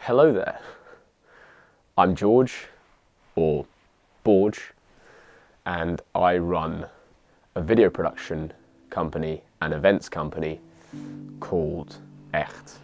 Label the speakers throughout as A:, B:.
A: Hello there, I'm George, or Borge, and I run a video production company and events company called Echt.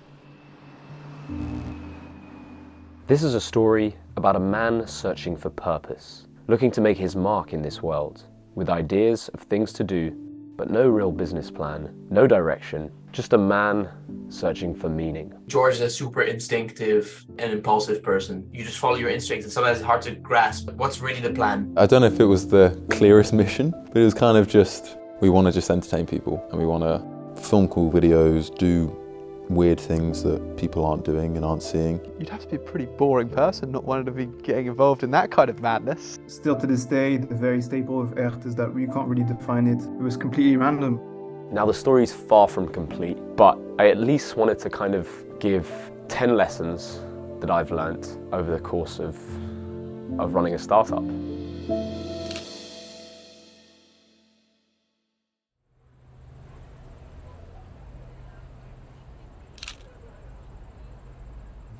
A: This is a story about a man searching for purpose, looking to make his mark in this world, with ideas of things to do, but no real business plan, no direction, just a man searching for meaning.
B: George is a super instinctive and impulsive person. You just follow your instincts, and sometimes it's hard to grasp what's really the plan.
C: I don't know if it was the clearest mission, but it was kind of just, we want to just entertain people and we want to film cool videos, do weird things that people aren't doing and aren't seeing.
D: You'd have to be a pretty boring person not wanting to be getting involved in that kind of madness.
E: Still to this day, the very staple of Echt is that we can't really define it. It was completely random.
A: Now the story's far from complete, but I at least wanted to kind of give 10 lessons that I've learnt over the course of running a startup.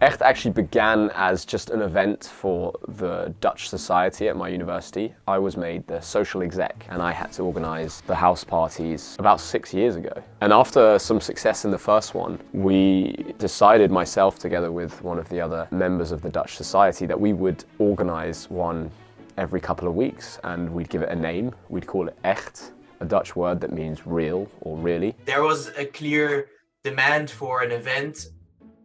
A: Echt actually began as just an event for the Dutch society at my university. I was made the social exec and I had to organise the house parties about 6 years ago. And after some success in the first one, we decided, myself together with one of the other members of the Dutch society, that we would organise one every couple of weeks and we'd give it a name. We'd call it Echt, a Dutch word that means real or really.
B: There was a clear demand for an event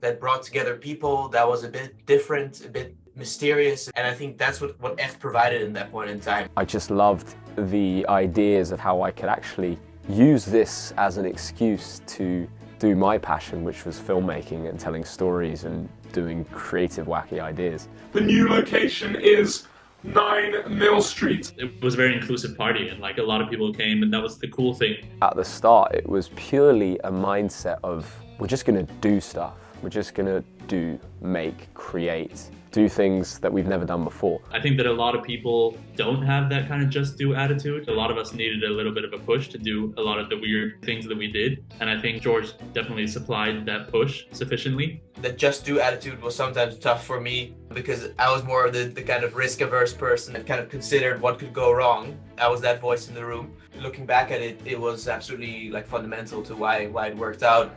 B: that brought together people, that was a bit different, a bit mysterious, and I think that's what Echt provided in that point in time.
A: I just loved the ideas of how I could actually use this as an excuse to do my passion, which was filmmaking and telling stories and doing creative, wacky ideas.
F: The new location is 9 Mill Street.
G: It was a very inclusive party and a lot of people came, and that was the cool thing.
A: At the start, it was purely a mindset of, we're just gonna do stuff. We're just gonna do, make, create, do things that we've never done before.
G: I think that a lot of people don't have that kind of just do attitude. A lot of us needed a little bit of a push to do a lot of the weird things that we did. And I think George definitely supplied that push sufficiently.
B: The just do attitude was sometimes tough for me because I was more of the kind of risk averse person and kind of considered what could go wrong. I was that voice in the room. Looking back at it, it was absolutely fundamental to why it worked out.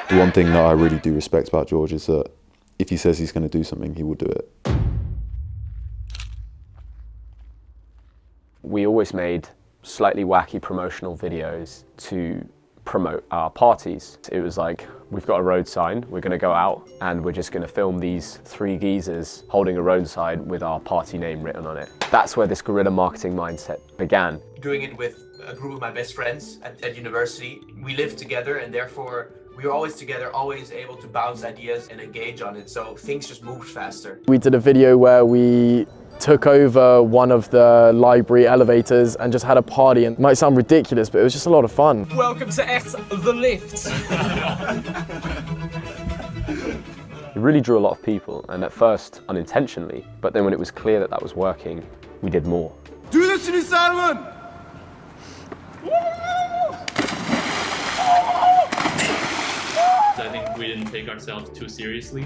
C: The one thing that I really do respect about George is that if he says he's going to do something, he will do it.
A: We always made slightly wacky promotional videos to promote our parties. It was like, we've got a road sign, we're going to go out and we're just going to film these 3 geezers holding a road sign with our party name written on it. That's where this guerrilla marketing mindset began.
B: Doing it with a group of my best friends at university. We lived together and therefore we were always together, always able to bounce ideas and engage on it, so things just moved faster.
D: We did a video where we took over one of the library elevators and just had a party, and it might sound ridiculous, but it was just a lot of fun.
H: Welcome to Echt, the lift.
A: It really drew a lot of people, and at first unintentionally, but then when it was clear that that was working, we did more.
E: Do this in Simon!
G: I think we didn't take ourselves too seriously.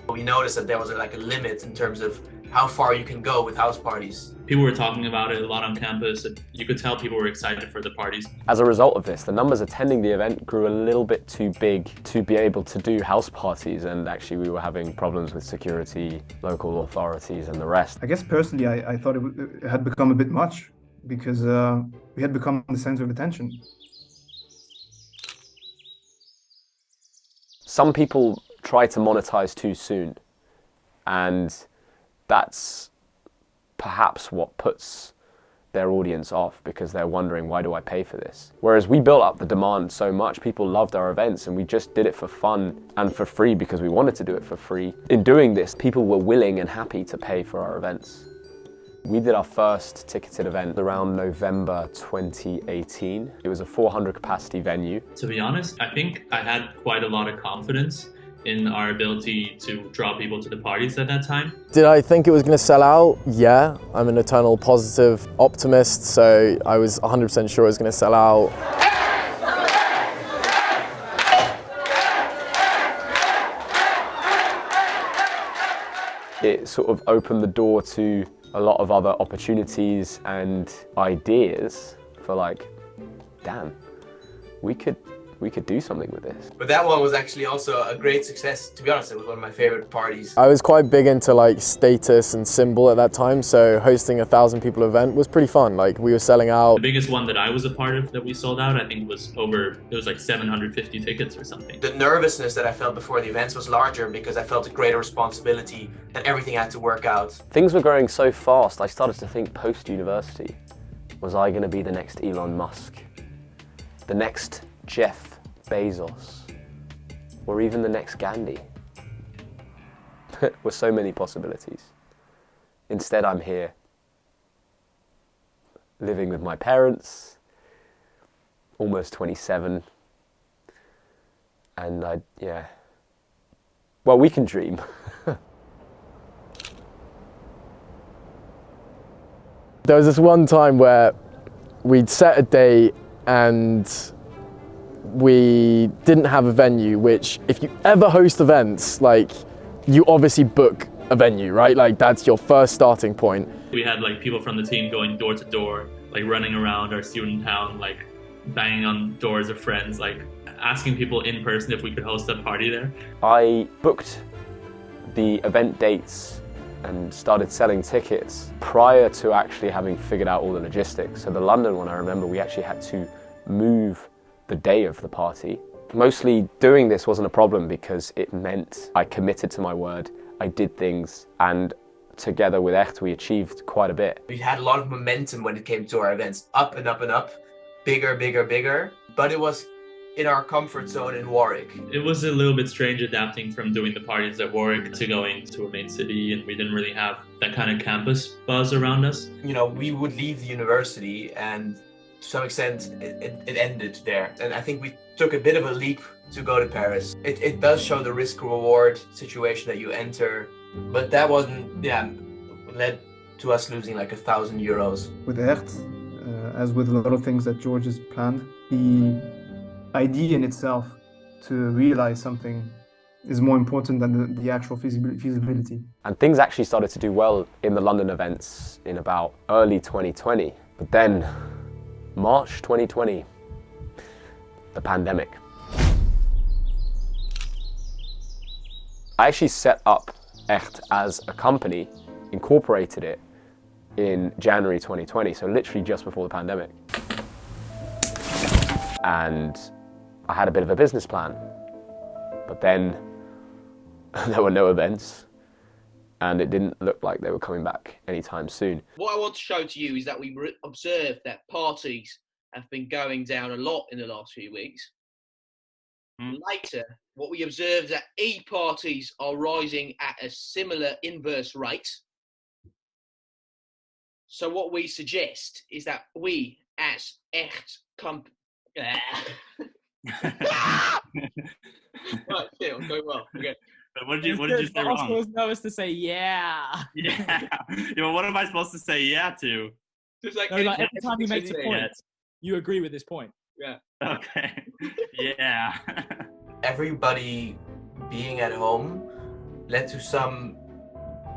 B: We noticed that there was a limit in terms of how far you can go with house parties.
G: People were talking about it a lot on campus, and you could tell people were excited for the parties.
A: As a result of this, the numbers attending the event grew a little bit too big to be able to do house parties, and actually we were having problems with security, local authorities and the rest.
E: I guess personally I thought it had become a bit much because we had become the center of attention.
A: Some people try to monetize too soon, and that's perhaps what puts their audience off, because they're wondering, why do I pay for this? Whereas we built up the demand so much, people loved our events, and we just did it for fun and for free because we wanted to do it for free. In doing this, people were willing and happy to pay for our events. We did our first ticketed event around November 2018. It was a 400 capacity venue.
G: To be honest, I think I had quite a lot of confidence in our ability to draw people to the parties at that time.
D: Did I think it was going to sell out? Yeah, I'm an eternal positive optimist, so I was 100% sure it was going to sell out.
A: It sort of opened the door to a lot of other opportunities and ideas for like, damn, we could do something with this.
B: But that one was actually also a great success. To be honest, it was one of my favorite parties.
D: I was quite big into like status and symbol at that time, so hosting a 1,000 people event was pretty fun. Like we were selling out.
G: The biggest one that I was a part of that we sold out, I think it was like 750 tickets or something.
B: The nervousness that I felt before the events was larger because I felt a greater responsibility and everything had to work out.
A: Things were growing so fast, I started to think post-university, was I going to be the next Elon Musk? The next Jeff Bezos, or even the next Gandhi? With so many possibilities. Instead, I'm here, living with my parents, almost 27, and well, we can dream.
D: There was this one time where we'd set a date and we didn't have a venue, which if you ever host events, like you obviously book a venue, right? Like that's your first starting point.
G: We had like people from the team going door to door, like running around our student town, like banging on doors of friends, like asking people in person if we could host a party there.
A: I booked the event dates and started selling tickets prior to actually having figured out all the logistics. So the London one, I remember we actually had to move the day of the party. Mostly doing this wasn't a problem because it meant I committed to my word, I did things, and together with Echt we achieved quite a bit.
B: We had a lot of momentum when it came to our events, up and up and up, bigger, bigger, bigger, but it was in our comfort zone in Warwick.
G: It was a little bit strange adapting from doing the parties at Warwick to going to a main city, and we didn't really have that kind of campus buzz around us.
B: You know, we would leave the university and to some extent it ended there. And I think we took a bit of a leap to go to Paris. It does show the risk-reward situation that you enter, but that wasn't, led to us losing like €1,000.
E: With Echt, as with a lot of things that George has planned, the idea in itself to realize something is more important than the actual feasibility.
A: And things actually started to do well in the London events in about early 2020. But then, March 2020, the pandemic. I actually set up Echt as a company, incorporated it in January 2020, so literally just before the pandemic. And I had a bit of a business plan, but then there were no events and it didn't look like they were coming back anytime soon.
H: What I want to show to you is that we observed that parties have been going down a lot in the last few weeks. Later, what we observed is that e-parties are rising at a similar inverse rate. So what we suggest is that we, as Echt company... Right, shit, I'm going well. Okay.
I: But what did you say wrong?
J: I was nervous to say yeah.
I: Yeah. Well, what am I supposed to say yeah to?
B: Just like,
J: every time he makes a point, you agree with this point.
B: Yeah.
I: Okay. Yeah.
B: Everybody being at home led to some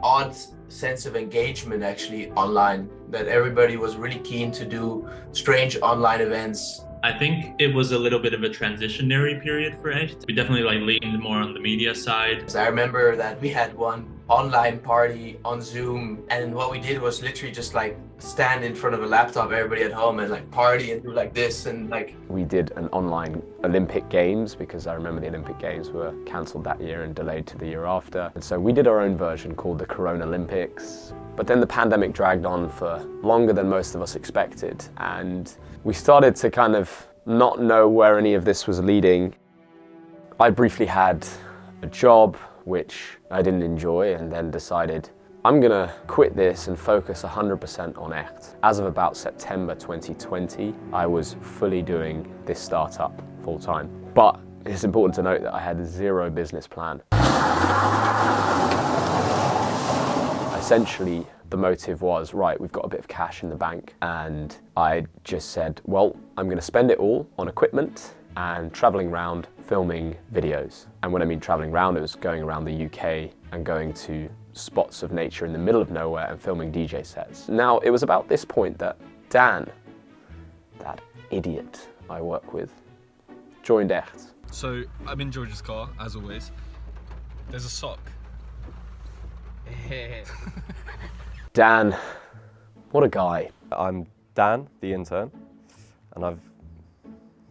B: odd sense of engagement actually online, that everybody was really keen to do strange online events.
G: I think it was a little bit of a transitionary period for Echt. We definitely leaned more on the media side.
B: So I remember that we had one online party on Zoom, and what we did was literally just stand in front of a laptop, everybody at home, and party and do this, and
A: We did an online Olympic Games because I remember the Olympic Games were cancelled that year and delayed to the year after. And so we did our own version called the Corona Olympics. But then the pandemic dragged on for longer than most of us expected, and we started to kind of not know where any of this was leading. I briefly had a job which I didn't enjoy, and then decided I'm gonna quit this and focus 100% on Echt. As of about September 2020, I was fully doing this startup full time. But it's important to note that I had zero business plan. Essentially, the motive was, right, we've got a bit of cash in the bank, and I just said, well, I'm going to spend it all on equipment and traveling around filming videos. And when I mean traveling around, it was going around the UK and going to spots of nature in the middle of nowhere and filming DJ sets. Now, it was about this point that Dan, that idiot I work with, joined Echt.
K: So I'm in George's car, as always. There's a sock.
A: Dan, what a guy.
L: I'm Dan, the intern, and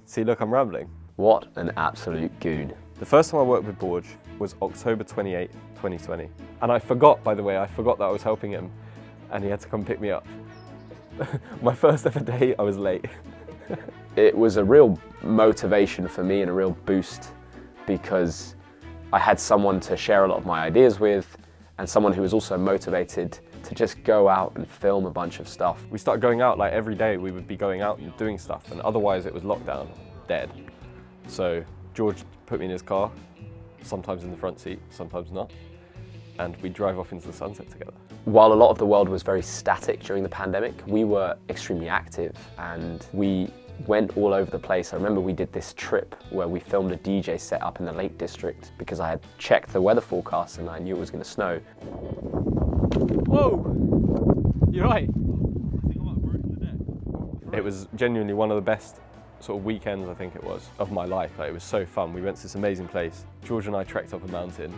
L: see, look, I'm rambling.
A: What an absolute goon.
L: The first time I worked with Borge was October 28, 2020. And I forgot, by the way, that I was helping him, and he had to come pick me up. My first ever day, I was late.
A: It was a real motivation for me and a real boost, because I had someone to share a lot of my ideas with, and someone who was also motivated to just go out and film a bunch of stuff.
L: We started going out, like every day we would be going out and doing stuff, and otherwise it was lockdown, dead. So George put me in his car, sometimes in the front seat, sometimes not, and we'd drive off into the sunset together.
A: While a lot of the world was very static during the pandemic, we were extremely active, and we went all over the place. I remember we did this trip where we filmed a DJ set up in the Lake District because I had checked the weather forecast and I knew it was going to snow.
J: Whoa! You're right.
L: It was genuinely one of the best sort of weekends, I think it was, of my life. Like, it was so fun. We went to this amazing place. George and I trekked up a mountain,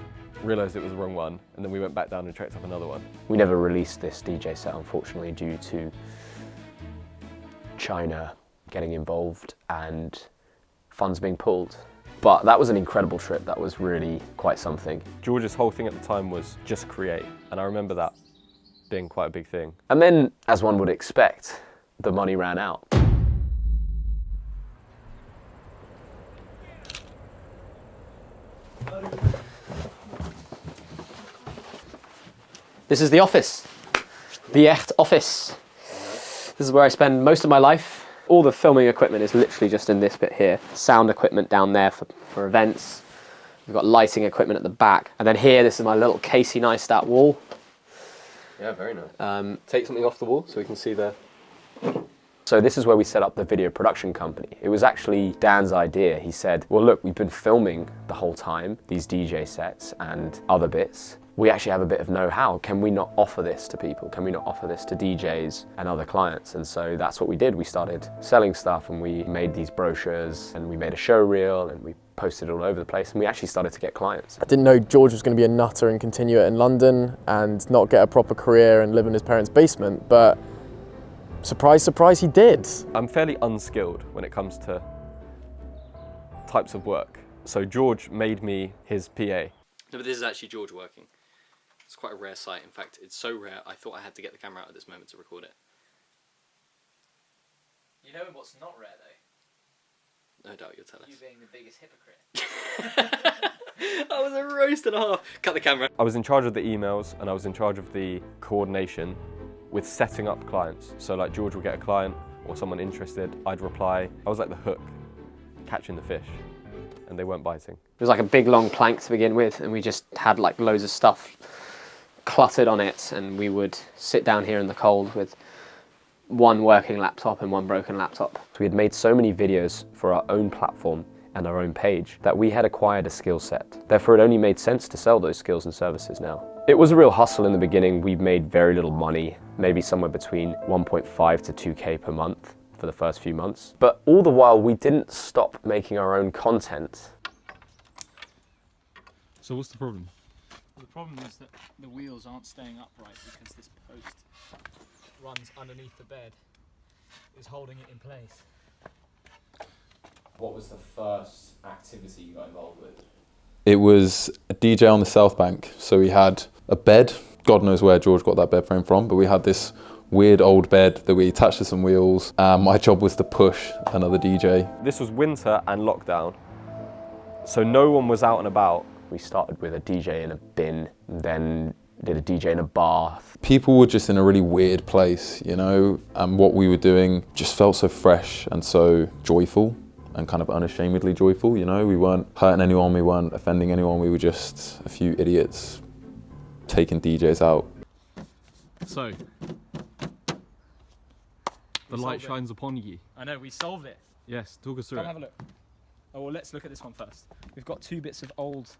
L: realised it was the wrong one, and then we went back down and trekked up another one.
A: We never released this DJ set, unfortunately, due to China getting involved and funds being pulled. But that was an incredible trip. That was really quite something.
L: George's whole thing at the time was just create, and I remember that being quite a big thing.
A: And then, as one would expect, the money ran out. This is the office, the Echt office. This is where I spend most of my life. All the filming equipment is literally just in this bit here. Sound equipment down there for events. We've got lighting equipment at the back. And then here, this is my little Casey Neistat wall.
L: Yeah, very nice.
A: Take something off the wall so we can see the... So this is where we set up the video production company. It was actually Dan's idea. He said, well, look, we've been filming the whole time, these DJ sets and other bits. We actually have a bit of know-how. Can we not offer this to people? Can we not offer this to DJs and other clients? And so that's what we did. We started selling stuff, and we made these brochures, and we made a show reel, and we posted it all over the place, and we actually started to get clients.
D: I didn't know George was going to be a nutter and continue it in London and not get a proper career and live in his parents' basement, but surprise, surprise, he did.
L: I'm fairly unskilled when it comes to types of work. So George made me his PA.
M: No, but this is actually George working. It's quite a rare sight. In fact, it's so rare, I thought I had to get the camera out at this moment to record it.
J: You know what's not rare, though?
M: No doubt you'll tell us.
J: You being the biggest hypocrite.
M: That was a roast and a half. Cut the camera.
L: I was in charge of the emails, and I was in charge of the coordination with setting up clients. So like George would get a client or someone interested, I'd reply. I was like the hook, catching the fish, and they weren't biting.
A: It was like a big long plank to begin with, and we just had like loads of stuff cluttered on it, and we would sit down here in the cold with one working laptop and one broken laptop. So we had made so many videos for our own platform and our own page that we had acquired a skill set. Therefore, it only made sense to sell those skills and services now. It was a real hustle in the beginning. We made very little money, maybe somewhere between 1.5 to 2K per month for the first few months. But all the while, we didn't stop making our own content.
K: So what's the problem?
J: The problem is that the wheels aren't staying upright because this post runs underneath the bed, is holding it in place.
A: What was the first activity you got involved with?
C: It was a DJ on the South Bank. So we had a bed. God knows where George got that bed frame from, but we had this weird old bed that we attached to some wheels. My job was to push another DJ.
L: This was winter and lockdown, so no one was out and about.
A: We started with a DJ in a bin, then did a DJ in a bar.
C: People were just in a really weird place, you know, and what we were doing just felt so fresh and so joyful. and kind of unashamedly joyful, you know? We weren't hurting anyone, we weren't offending anyone, we were just a few idiots taking DJs out.
K: So, the light shines upon ye.
J: I know, we solved it.
K: Yes, talk us through
J: Come
K: it.
J: have a look. Oh, well, let's look at this one first. We've got 2 bits of old,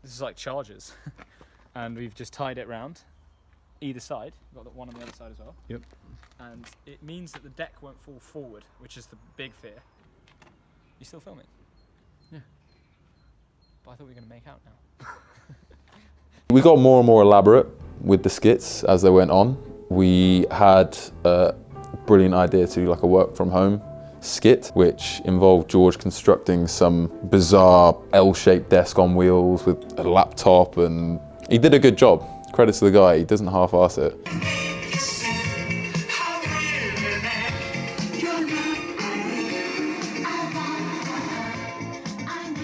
J: this is like chargers, and we've just tied it round either side. We've got the one on the other side as well.
K: Yep.
J: And it means that the deck won't fall forward, which is the big fear. You still filming?
K: Yeah.
J: But I thought we were going to make out now.
C: We got more and more elaborate with the skits as they went on. We had a brilliant idea to do like a work from home skit, which involved George constructing some bizarre L-shaped desk on wheels with a laptop, and he did a good job. Credit to the guy, he doesn't half-ass it.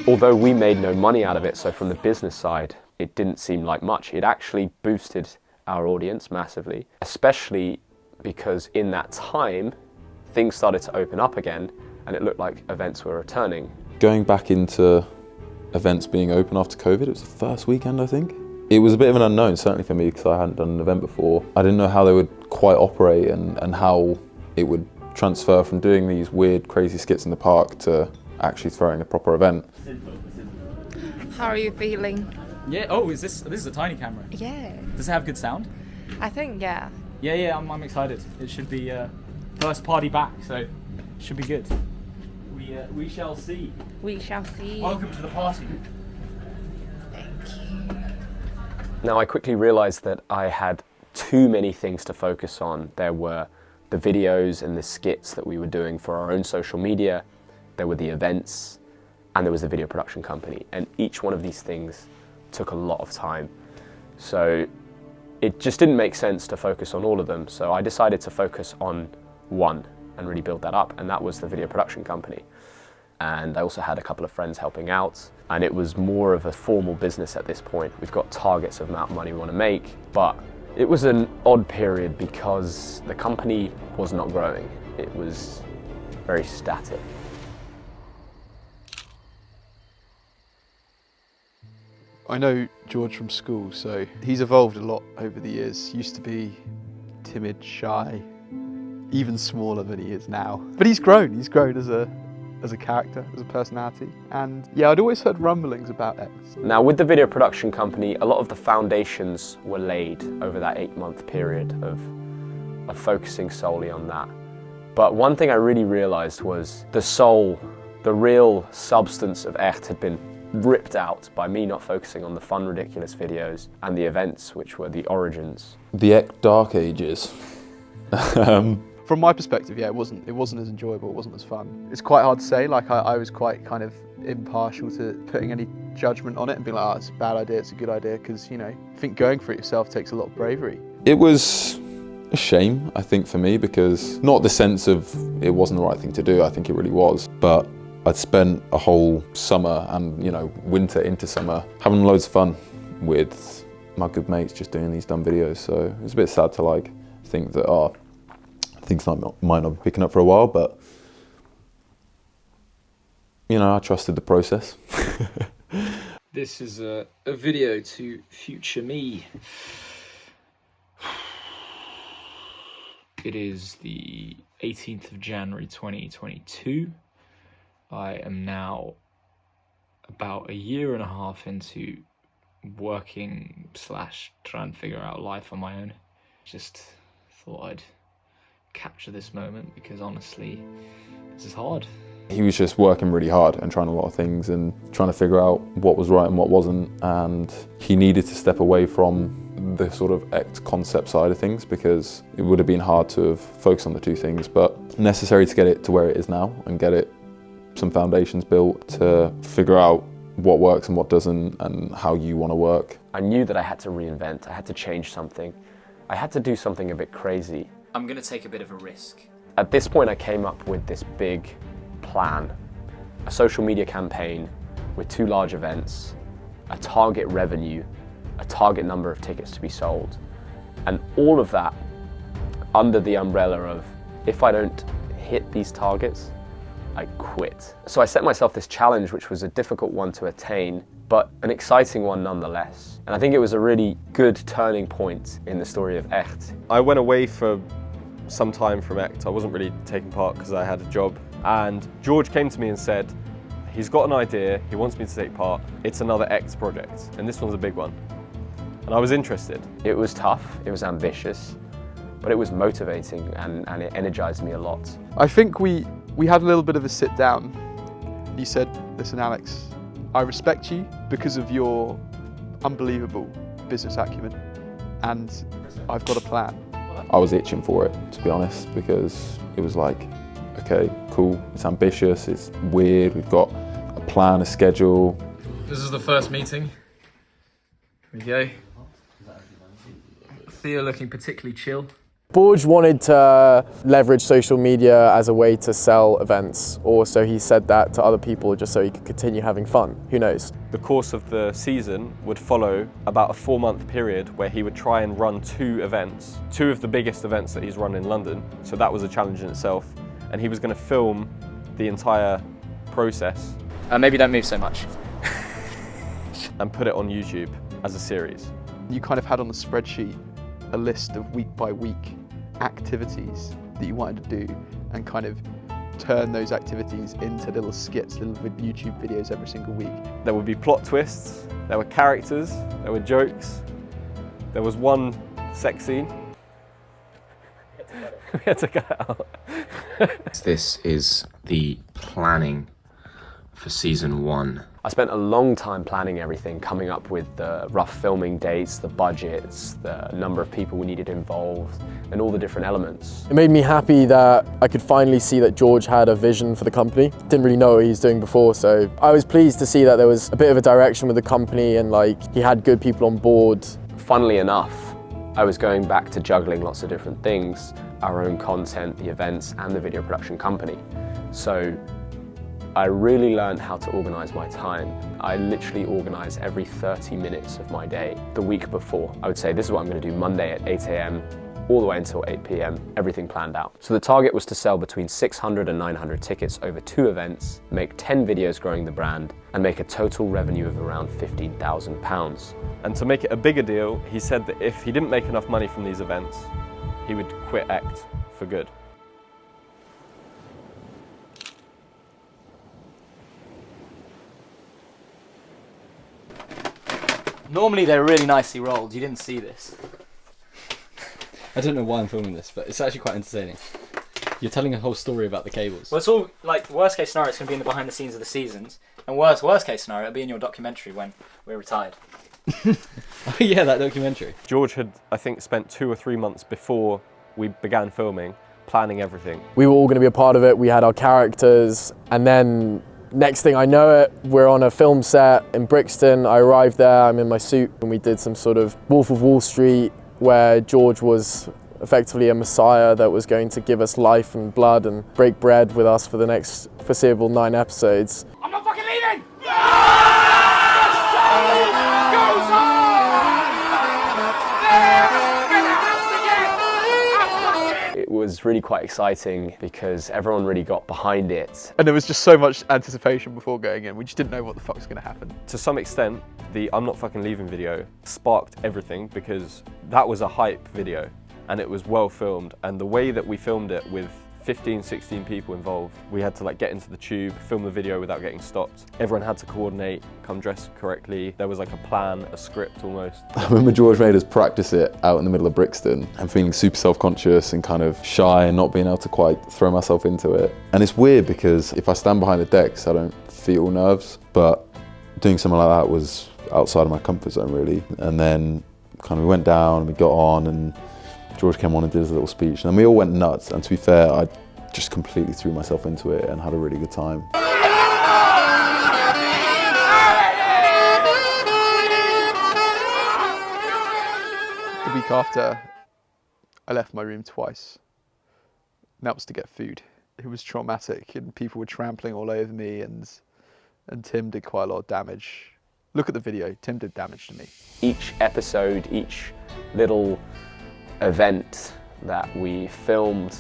A: Although we made no money out of it, so from the business side, it didn't seem like much. It actually boosted our audience massively, especially because in that time, things started to open up again and it looked like events were returning.
C: Going back into events being open after COVID, it was the first weekend, I think. It was a bit of an unknown, certainly for me, because I hadn't done an event before. I didn't know how they would quite operate and how it would transfer from doing these weird, crazy skits in the park to actually throwing a proper event.
N: How are you feeling?
J: Yeah, oh, this is a tiny camera.
N: Yeah.
J: Does it have good sound?
N: I think, yeah.
J: Yeah, I'm excited. It should be first party back, so it should be good. We shall see.
N: We shall see.
J: Welcome to the party.
A: Now I quickly realized that I had too many things to focus on. There were the videos and the skits that we were doing for our own social media, there were the events, and there was the video production company. And each one of these things took a lot of time. So it just didn't make sense to focus on all of them. So I decided to focus on one and really build that up, and that was the video production company. And I also had a couple of friends helping out, and it was more of a formal business at this point. We've got targets of amount of money we want to make, but it was an odd period because the company was not growing. It was very static.
O: I know George from school, so he's evolved a lot over the years. Used to be timid, shy, even smaller than he is now. But he's grown as a character, as a personality. And yeah, I'd always heard rumblings about Echt.
A: Now with the video production company, a lot of the foundations were laid over that 8-month period of focusing solely on that. But one thing I really realized was the soul, the real substance of Echt had been ripped out by me not focusing on the fun, ridiculous videos and the events, which were the origins.
C: The Echt dark ages.
O: From my perspective, yeah, it wasn't as enjoyable, it wasn't as fun. It's quite hard to say, like I was quite kind of impartial to putting any judgment on it and being like, oh, it's a bad idea, it's a good idea, because, you know, I think going for it yourself takes a lot of bravery.
C: It was a shame, I think, for me, because not the sense of it wasn't the right thing to do, I think it really was, but I'd spent a whole summer and, you know, winter into summer having loads of fun with my good mates just doing these dumb videos, so it was a bit sad to like think that, oh, things might not be picking up for a while, but you know, I trusted the process.
P: This is a video to future me. It is the 18th of January 2022. I am now about a year and a half into working / trying to figure out life on my own. Just thought I'd capture this moment because honestly, this is hard.
C: He was just working really hard and trying a lot of things and trying to figure out what was right and what wasn't, and he needed to step away from the sort of Echt concept side of things because it would have been hard to have focused on the two things, but necessary to get it to where it is now and get it some foundations built to figure out what works and what doesn't and how you want to work.
A: I knew that I had to reinvent, I had to change something, I had to do something a bit crazy.
M: I'm going to take a bit of a risk.
A: At this point I came up with this big plan, a social media campaign with 2 large events, a target revenue, a target number of tickets to be sold, and all of that under the umbrella of if I don't hit these targets, I quit. So I set myself this challenge, which was a difficult one to attain, but an exciting one nonetheless. And I think it was a really good turning point in the story of Echt.
L: I went away for some time from Echt. I wasn't really taking part because I had a job. And George came to me and said, he's got an idea, he wants me to take part. It's another Echt project, and this one's a big one. And I was interested.
A: It was tough, it was ambitious, but it was motivating and it energized me a lot.
O: I think we had a little bit of a sit down. You said, listen Alex, I respect you because of your unbelievable business acumen, and I've got a plan.
C: I was itching for it, to be honest, because it was like, okay, cool, it's ambitious, it's weird, we've got a plan, a schedule.
J: This is the first meeting. Here we go. Theo looking particularly chill.
D: Borge wanted to leverage social media as a way to sell events, or so he said that to other people just so he could continue having fun. Who knows?
L: The course of the season would follow about a 4-month period where he would try and run 2 events, 2 of the biggest events that he's run in London. So that was a challenge in itself. And he was going to film the entire process.
J: Maybe don't move so much.
L: And put it on YouTube as a series.
O: You kind of had on a spreadsheet a list of week by week activities that you wanted to do and kind of turn those activities into little skits, little YouTube videos every single week.
L: There would be plot twists, there were characters, there were jokes, there was one sex scene. We had to cut it out.
Q: This is the planning for season 1.
A: I spent a long time planning everything, coming up with the rough filming dates, the budgets, the number of people we needed involved, and all the different elements.
D: It made me happy that I could finally see that George had a vision for the company. Didn't really know what he was doing before, so I was pleased to see that there was a bit of a direction with the company and like he had good people on board.
A: Funnily enough, I was going back to juggling lots of different things, our own content, the events, and the video production company. So I really learned how to organize my time. I literally organize every 30 minutes of my day. The week before, I would say, this is what I'm going to do Monday at 8 a.m. all the way until 8 p.m, everything planned out. So the target was to sell between 600 and 900 tickets over 2 events, make 10 videos growing the brand, and make a total revenue of around £15,000.
L: And to make it a bigger deal, he said that if he didn't make enough money from these events, he would quit Echt for good.
J: Normally they're really nicely rolled. You didn't see this.
K: I don't know why I'm filming this, but it's actually quite entertaining. You're telling a whole story about the cables.
J: Well, it's all like worst case scenario. It's going to be in the behind the scenes of the seasons, and worst case scenario, it'll be in your documentary when we're retired.
K: Oh yeah, that documentary.
L: George had, I think, spent 2 or 3 months before we began filming, planning everything.
D: We were all going to be a part of it. We had our characters, and then next thing I know it, we're on a film set in Brixton. I arrived there, I'm in my suit, and we did some sort of Wolf of Wall Street where George was effectively a messiah that was going to give us life and blood and break bread with us for the next foreseeable 9 episodes.
F: I'm not fucking leaving!
A: It was really quite exciting because everyone really got behind it.
O: And there was just so much anticipation before going in. We just didn't know what the fuck was going to happen.
L: To some extent, the I'm Not Fucking Leaving video sparked everything because that was a hype video and it was well filmed. And the way that we filmed it with 15, 16 people involved, we had to like get into the tube, film the video without getting stopped. Everyone had to coordinate, come dressed correctly. There was like a plan, a script almost.
C: I remember George made us practice it out in the middle of Brixton and feeling super self-conscious and kind of shy and not being able to quite throw myself into it. And it's weird because if I stand behind the decks, I don't feel nerves, but doing something like that was outside of my comfort zone really. And then kind of we went down and we got on and George came on and did his little speech, and then we all went nuts. And to be fair, I just completely threw myself into it and had a really good time.
O: The week after, I left my room twice. And that was to get food. It was traumatic, and people were trampling all over me, and Tim did quite a lot of damage. Look at the video, Tim did damage to me.
A: Each episode, each little event that we filmed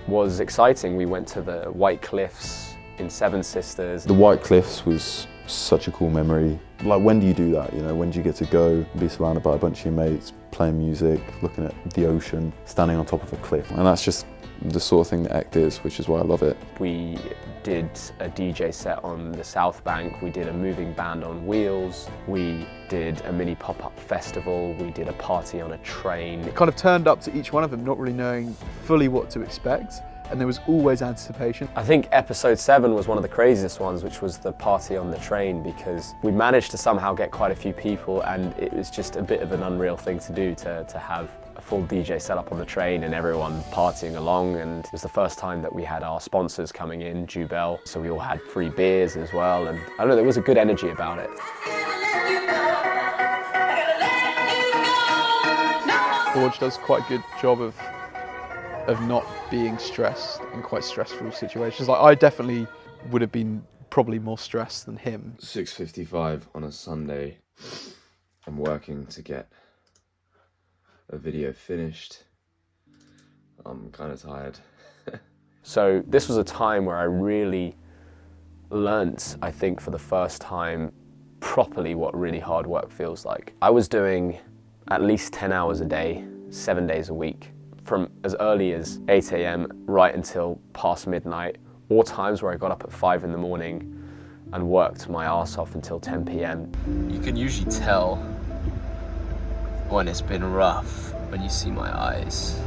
A: was exciting. We went to the White Cliffs in Seven Sisters.
C: The White Cliffs was such a cool memory. Like, when do you do that? You know, when do you get to go and be surrounded by a bunch of your mates, playing music, looking at the ocean, standing on top of a cliff? And that's just the sort of thing that Echt is, which is why I love it.
A: We did a DJ set on the South Bank, we did a moving band on wheels, we did a mini pop-up festival, we did a party on a train.
O: It kind of turned up to each one of them not really knowing fully what to expect, and there was always anticipation.
A: I think episode 7 was one of the craziest ones, which was the party on the train, because we managed to somehow get quite a few people, and it was just a bit of an unreal thing to do, to have a full DJ set up on the train and everyone partying along. And it was the first time that we had our sponsors coming in, Jubel, so we all had free beers as well, and I don't know, there was a good energy about it.
O: Borge does quite a good job of not being stressed in quite stressful situations. Like, I definitely would have been probably more stressed than him.
Q: 6:55 on a Sunday. I'm working to get a video finished. I'm kind of tired.
A: So this was a time where I really learnt, I think for the first time, properly what really hard work feels like. I was doing at least 10 hours a day, 7 days a week, from as early as 8 a.m. right until past midnight, or times where I got up at 5 in the morning and worked my arse off until 10 p.m.
R: You can usually tell when it's been rough when you see my eyes.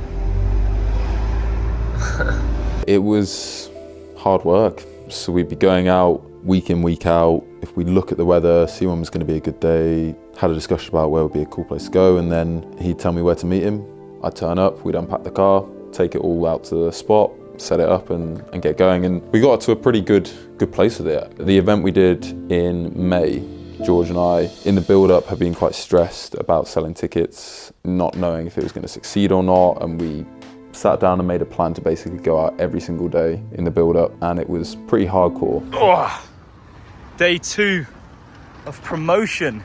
C: It was hard work. So we'd be going out week in, week out. If we look at the weather, see when was going to be a good day, had a discussion about where would be a cool place to go, and then he'd tell me where to meet him. I'd turn up, we'd unpack the car, take it all out to the spot, set it up and get going. And we got to a pretty good place with it. The event we did in May, George and I, in the build-up, had been quite stressed about selling tickets, not knowing if it was going to succeed or not, and we sat down and made a plan to basically go out every single day in the build-up, and it was pretty hardcore.
J: Oh, day 2 of promotion.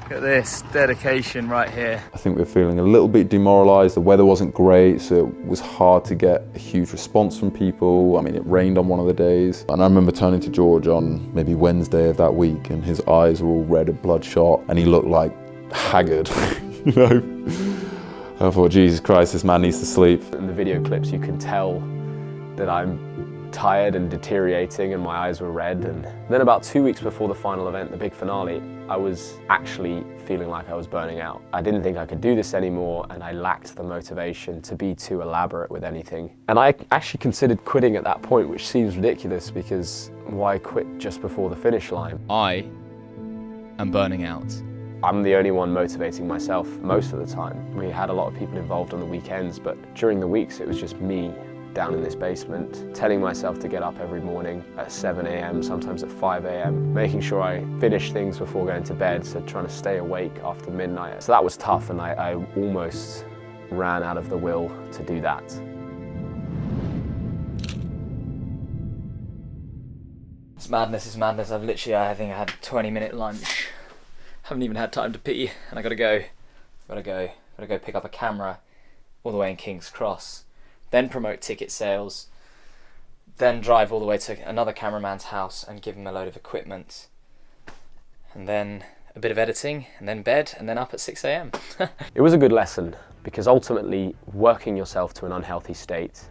J: Look at this dedication right here.
C: I think we were feeling a little bit demoralised. The weather wasn't great, so it was hard to get a huge response from people. I mean, it rained on one of the days. And I remember turning to George on maybe Wednesday of that week, and his eyes were all red and bloodshot, and he looked like haggard, you know? I thought, Jesus Christ, this man needs to sleep.
A: In the video clips, you can tell that I'm tired and deteriorating, and my eyes were red. And then about 2 weeks before the final event, the big finale, I was actually feeling like I was burning out. I didn't think I could do this anymore, and I lacked the motivation to be too elaborate with anything. And I actually considered quitting at that point, which seems ridiculous, because why quit just before the finish line?
R: I am burning out.
A: I'm the only one motivating myself most of the time. We had a lot of people involved on the weekends, but during the weeks it was just me down in this basement, telling myself to get up every morning at 7 a.m, sometimes at 5 a.m, making sure I finish things before going to bed, so trying to stay awake after midnight. So that was tough, and I almost ran out of the will to do that.
K: It's madness, it's madness. I think I had a 20-minute lunch. Haven't even had time to pee, and I gotta go pick up a camera all the way in King's Cross, then promote ticket sales, then drive all the way to another cameraman's house and give him a load of equipment, and then a bit of editing, and then bed, and then up at 6 a.m.
A: It was a good lesson, because ultimately working yourself to an unhealthy state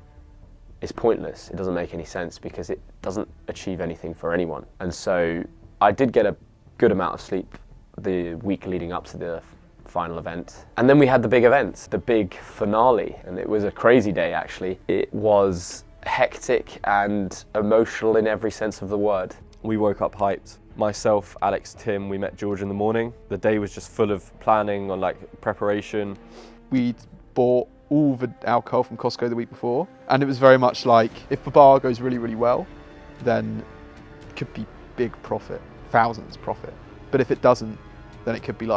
A: is pointless. It doesn't make any sense, because it doesn't achieve anything for anyone. And so I did get a good amount of sleep the week leading up to the final event. And then we had the big event, the big finale, and it was a crazy day actually. It was hectic and emotional in every sense of the word.
L: We woke up hyped. Myself, Alex, Tim, we met George in the morning. The day was just full of planning on preparation.
O: We'd bought all the alcohol from Costco the week before, and it was very much like, if the bar goes really, really well, then it could be big profit, thousands profit. But if it doesn't, then it could be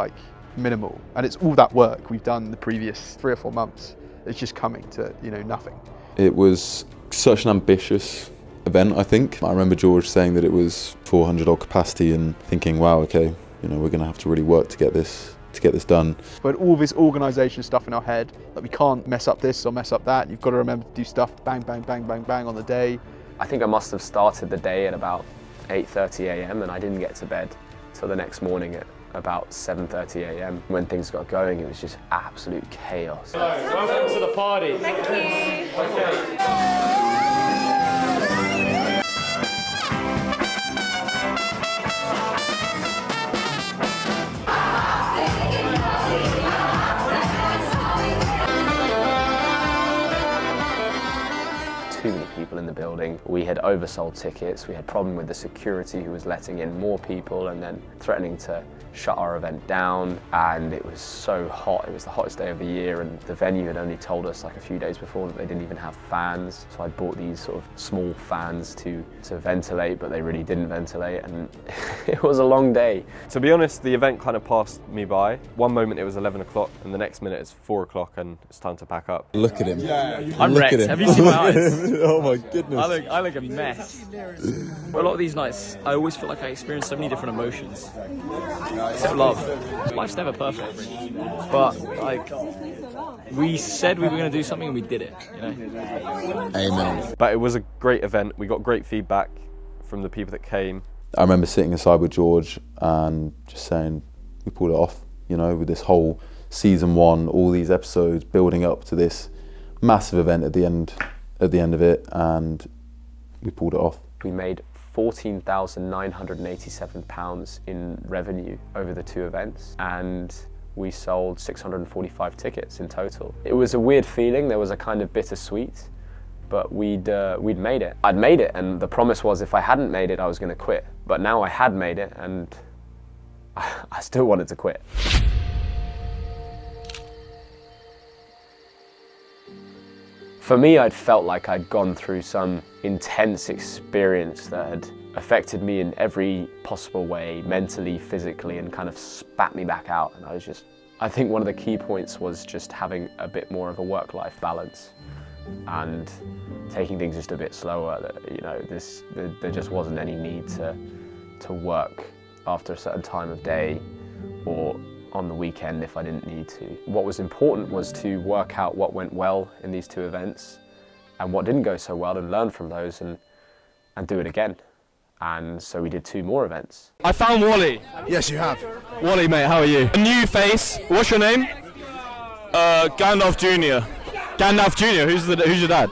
O: minimal. And it's all that work we've done the previous 3 or 4 months. It's just coming to, nothing.
C: It was such an ambitious event, I think. I remember George saying that it was 400 odd capacity and thinking, wow, okay, we're going to have to really work to get this to get this done.
O: But all this organisation stuff in our head, that we can't mess up this or mess up that. You've got to remember to do stuff bang, bang, bang, bang, bang on the day.
A: I think I must have started the day at about 8:30 a.m. and I didn't get to bed till the next morning at about 7:30 a.m. When things got going, it was just absolute chaos.
J: Hello, welcome to the party.
N: Thank you.
A: Too many people in the building. We had oversold tickets. We had problem with the security who was letting in more people and then threatening to shut our event down. And it was so hot. It was the hottest day of the year, and the venue had only told us like a few days before that they didn't even have fans. So I bought these sort of small fans to ventilate, but they really didn't ventilate, and it was a long day.
L: To be honest, the event kind of passed me by. One moment it was 11 o'clock and the next minute it's 4 o'clock and it's time to pack up.
C: Look at him.
J: I'm
C: Look
J: wrecked.
C: at him.
J: Have you seen my eyes?
C: Oh my goodness.
J: I look a mess. A lot of these nights, I always feel like I experience so many different emotions. Except love. Life's never perfect, but like, we said we were going to do something and we did it, you know?
C: Amen.
L: But it was a great event. We got great feedback from the people that came.
C: I remember sitting aside with George and just saying, we pulled it off, you know, with this whole season 1, all these episodes building up to this massive event at the end of it, and we pulled it off.
A: We made £14,987 in revenue over the 2 events, and we sold 645 tickets in total. It was a weird feeling. There was a kind of bittersweet, but we'd made it. I'd made it, and the promise was if I hadn't made it, I was going to quit. But now I had made it, and I still wanted to quit. For me, I'd felt like I'd gone through some intense experience that had affected me in every possible way, mentally, physically, and kind of spat me back out. And I think one of the key points was just having a bit more of a work-life balance and taking things just a bit slower. You know, there just wasn't any need to work after a certain time of day or on the weekend if I didn't need to. What was important was to work out what went well in these 2 events and what didn't go so well, and learn from those and do it again. And so we did 2 more events.
S: I found Wally.
T: Yes, you have.
S: Wally, mate, how are you? A new face. What's your name? Gandalf Jr. Gandalf Jr. Who's your dad?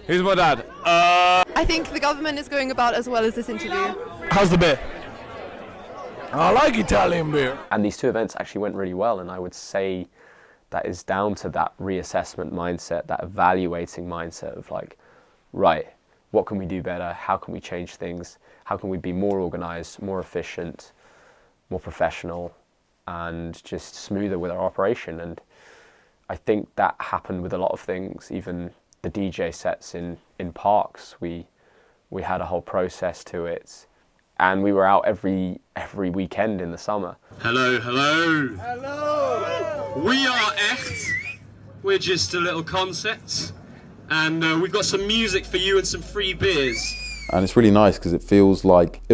S: Who's my dad?
U: I think the government is going about as well as this interview.
S: How's the beer?
T: I like Italian beer.
A: And these 2 events actually went really well, and I would say that is down to that reassessment mindset, that evaluating mindset of like, right, what can we do better? How can we change things? How can we be more organized, more efficient, more professional, and just smoother with our operation? And I think that happened with a lot of things, even the DJ sets in parks. We had a whole process to it. And we were out every weekend in the summer.
V: Hello. We are Echt. We're just a little concept, and we've got some music for you and some free beers.
C: And it's really nice because it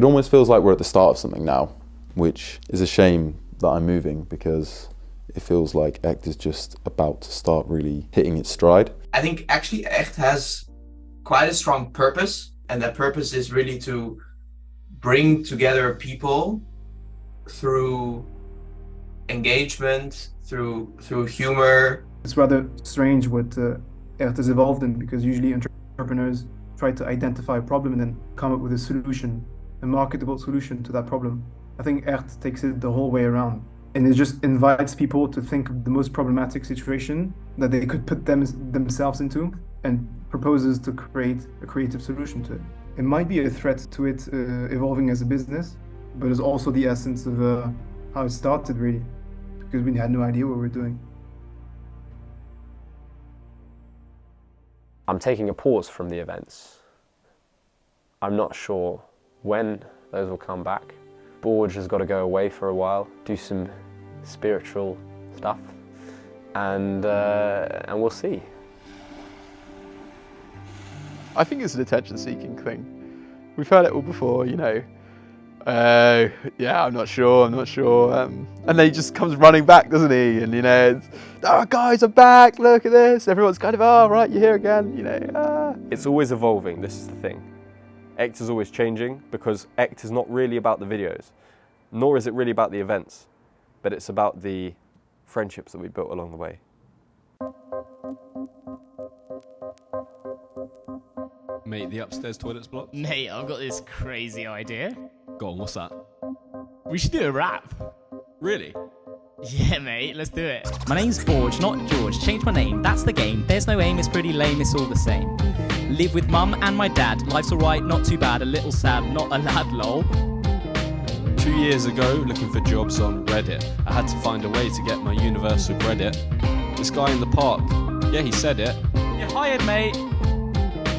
C: almost feels like we're at the start of something now, which is a shame that I'm moving, because it feels like Echt is just about to start really hitting its stride.
B: I think actually Echt has quite a strong purpose, and that purpose is really to bring together people through engagement, through humor.
E: It's rather strange what Echt has evolved in, because usually entrepreneurs try to identify a problem and then come up with a solution, a marketable solution to that problem. I think Echt takes it the whole way around, and it just invites people to think of the most problematic situation that they could put themselves into, and proposes to create a creative solution to it. It might be a threat to it evolving as a business, but it's also the essence of how it started, really, because we had no idea what we were doing.
A: I'm taking a pause from the events. I'm not sure when those will come back. Borge has got to go away for a while, do some spiritual stuff, and we'll see.
O: I think it's an attention-seeking thing. We've heard it all before, you know. Yeah, I'm not sure. And then he just comes running back, doesn't he? And it's, oh guys, I'm back. Look at this. Everyone's kind of, oh right, you're here again.
L: It's always evolving. This is the thing. Echt is always changing because Echt is not really about the videos, nor is it really about the events, but it's about the friendships that we built along the way.
H: Mate, the upstairs toilet's blocked.
I: Mate, I've got this crazy idea.
H: Go on, what's that?
I: We should do a rap.
H: Really?
I: Yeah, mate, let's do it. My name's Borge, not George. Change my name, that's the game. There's no aim, it's pretty lame, it's all the same. Live with mum and my dad. Life's alright, not too bad. A little sad, not a lad, lol.
H: 2 years ago, looking for jobs on Reddit, I had to find a way to get my universal credit. This guy in the park, yeah, he said it.
I: You're hired, mate.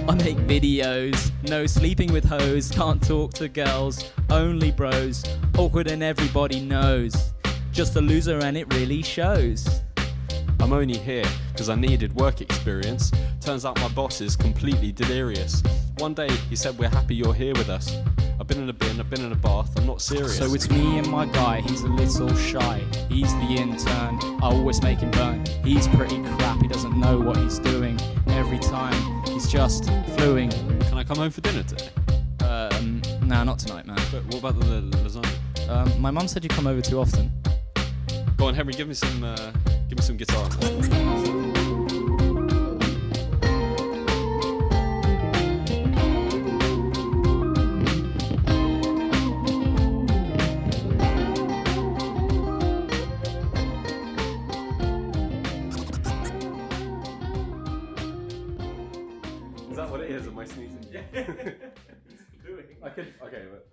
I: I make videos, no sleeping with hoes, can't talk to girls, only bros, awkward and everybody knows, just a loser and it really shows.
H: I'm only here because I needed work experience. Turns out my boss is completely delirious. One day he said, we're happy you're here with us. I've been in a bin, I've been in a bath, I'm not serious.
I: So it's me and my guy, he's a little shy. He's the intern, I always make him burn. He's pretty crap, he doesn't know what he's doing. Every time, he's just fluing.
H: Can I come home for dinner today?
I: Nah, not tonight, man.
H: But what about the lasagna?
I: My mum said you come over too often.
H: Go on, Henry, give me some guitar.
L: Is that what it is? Am I sneezing? Yeah. I could. Okay, but.